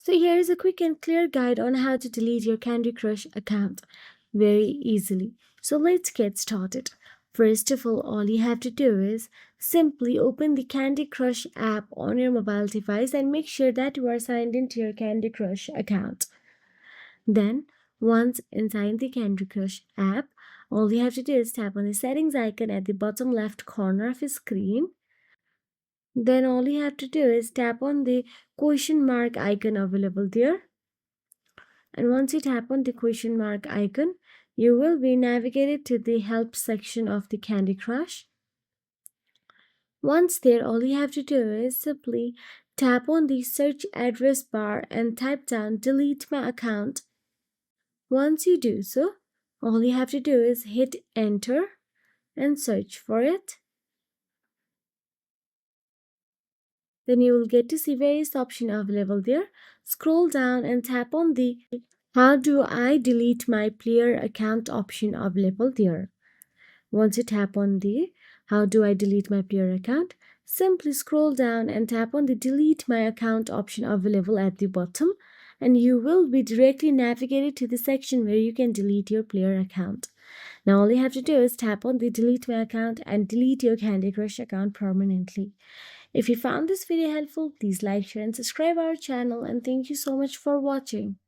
So here is a quick and clear guide on how to delete your Candy Crush account very easily. So let's get started. First of all you have to do is simply open the Candy Crush app on your mobile device and make sure that you are signed into your Candy Crush account. Then, once inside the Candy Crush app, all you have to do is tap on the settings icon at the bottom left corner of the screen. Then all you have to do is tap on the question mark icon available there. And once you tap on the question mark icon, you will be navigated to the help section of the Candy Crush. Once there, all you have to do is simply tap on the search address bar and type down delete my account. Once you do so, all you have to do is hit enter and search for it. Then you will get to see various options available there. Scroll down and tap on the how do I delete my player account option available there. Once you tap on the how do I delete my player account, simply scroll down and tap on the delete my account option available at the bottom, and you will be directly navigated to the section where you can delete your player account. Now all you have to do is tap on the delete my account and delete your Candy Crush account permanently. If you found this video helpful, please like, share and subscribe our channel, and thank you so much for watching.